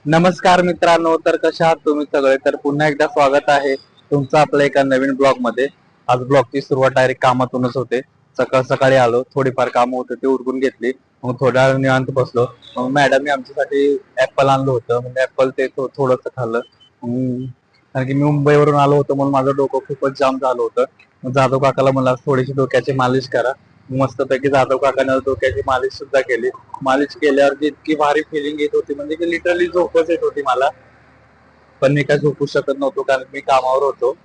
नमस्कार मित्रांनो, तर कशा आहात तुम्ही सगळे? तर पुन्हा एकदा स्वागत आहे तुमचं आपल्या एका नवीन ब्लॉग मध्ये. आज ब्लॉगची सुरुवात डायरेक्ट कामातूनच होते. सकाळ सकाळी आलो, थोडीफार कामं होते ते उरकून घेतली. मग थोड्या वेळ निवांत बसलो. मग मॅडमने आमच्यासाठी ऍपल आणलं होतं, म्हणजे ऍपल ते थोडंसं खाल्लं. कारण की मी मुंबईवरून आलो होतो म्हणून माझं डोकं खूपच जाम झालं होतं. मग जाधव काकाला मला थोडीशी डोक्याची मालिश करा. मस्तपैकी जाधव काकाने डोक्याची मालिश सुद्धा केली. मालिश केल्यावर इतकी भारी फिलिंग येत होती, म्हणजे की लिटरली झोपच येत होती मला. पण मी काय झोपू शकत नव्हतो कारण मी कामावर होतो.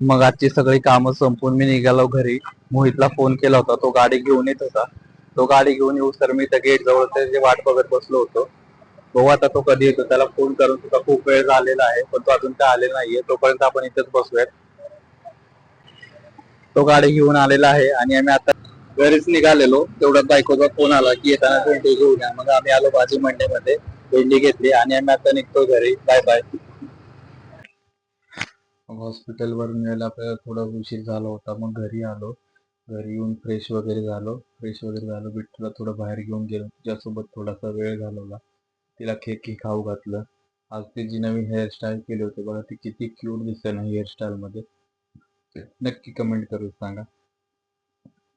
मग आजची सगळी कामं संपून मी निघालो घरी. मोहितला फोन केला होता, तो गाडी घेऊन येत होता. तो गाडी घेऊन येऊ तर मी त्या गेट जवळ त्याची वाट बघत बसलो होतो. बघू आता तो कधी येतो. त्याला फोन करून तुझा खूप वेळ झालेला आहे, पण तो अजून काय आलेला नाहीये. तोपर्यंत आपण इथेच बसूयात. तो गाडी घेऊन आलेला आहे आणि आम्ही आता घरीच निघालेलो. तेवढ्यात बायकोचा फोन आला की येताना भेंडी घेऊन या. मग आम्ही आलो भाजी मंडईमध्ये, भेंडी घेतली आणि आम्ही आता निघतो घरी. Bye bye. मग हॉस्पिटल वरून यायला आपल्याला थोडा उशीर झाला होता. मग घरी आलो. घरी येऊन फ्रेश वगैरे झालो. बिट्टूला थोडं बाहेर घेऊन गेलो, तिच्यासोबत थोडासा वेळ घालवला. तिला केक खाऊ घातलं. आज ती जी नवीन हेअरस्टाईल केली होती बघा, ती किती क्यूट दिसते ना हेअरस्टाईल मध्ये. नक्की कमेंट करून सांगा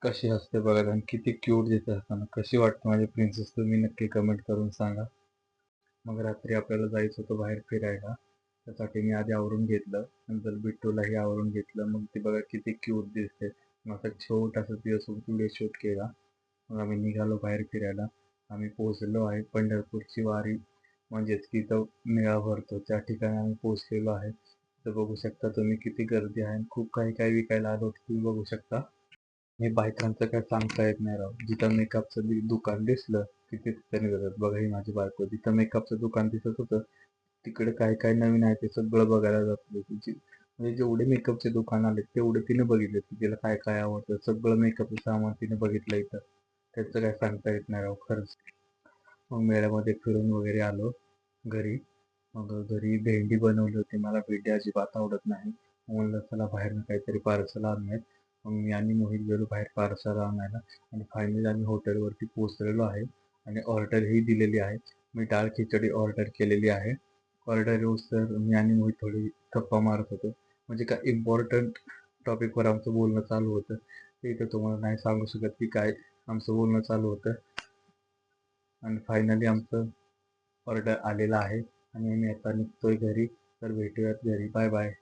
कशी असते बघा, आणि किती क्यूट दिसते असताना. कशी वाटते माझी प्रिन्सेस, तुम्ही नक्की कमेंट करून सांगा. मग रात्री आपल्याला जायचं होतं बाहेर फिरायला. त्यासाठी मी आधी आवरून घेतलं, नंतर बिट्टूलाही आवरून घेतलं. मग ती बघा किती क्यूट दिसते. मग आता छोटासा तिच्यासोबत व्हिडिओ शूट केला. मग आम्ही निघालो बाहेर फिरायला. आम्ही पोहोचलो आहे पंढरपूरची वारी, म्हणजेच तिथं मेळा भरतो त्या ठिकाणी आम्ही पोहोचलेलो आहे. तर बघू शकता तुम्ही किती गर्दी आहे. खूप काही काही विकायला आलो तुम्ही बघू शकता. हे बायकांचं काय सांगता येत नाही राव. जिथं मेकअपचं दुकान दिसलं की तिथे निघतात. बघा ही माझी बायको, जिथं मेकअपचं दुकान दिसत होतं तिकडे काय काय नवीन आहे ते सगळं बघायला जात होती. म्हणजे जेवढे मेकअपचे दुकान आले तेवढे तिने बघितले, की तिला काय काय आवडतं सगळं मेकअपचं सामान तिने बघितलं इथं. त्याचं काय सांगता येत नाही राव खरंच. मग मेळ्यामध्ये फिरून वगैरे आलो घरी. मग घरी भेंडी बनवली होती. मला भेंडी अजिबात आवडत नाही. म्हणलं चला बाहेरनं काहीतरी पार्सल आणूयात. मग मी आणि मोहित गेलो बाहेर पार्सल आणायला. आणि फायनली आम्ही हॉटेलवरती पोहोचलेलो आहे आणि ऑर्डरही दिलेली आहे. मी डाळ खिचडी ऑर्डर केलेली आहे. ऑर्डर येऊस तर मी आणि मोहित थोडी गप्पा मारत होतो. म्हणजे काय इम्पॉर्टंट टॉपिकवर आमचं बोलणं चालू होतं. ते इथं तुम्हाला नाही सांगू शकत की काय आमचं बोलणं चालू होतं. आणि फायनली आमचं ऑर्डर आलेला आहे आणि मी आता निघतोय घरी. तर भेटूयात घरी. Bye bye.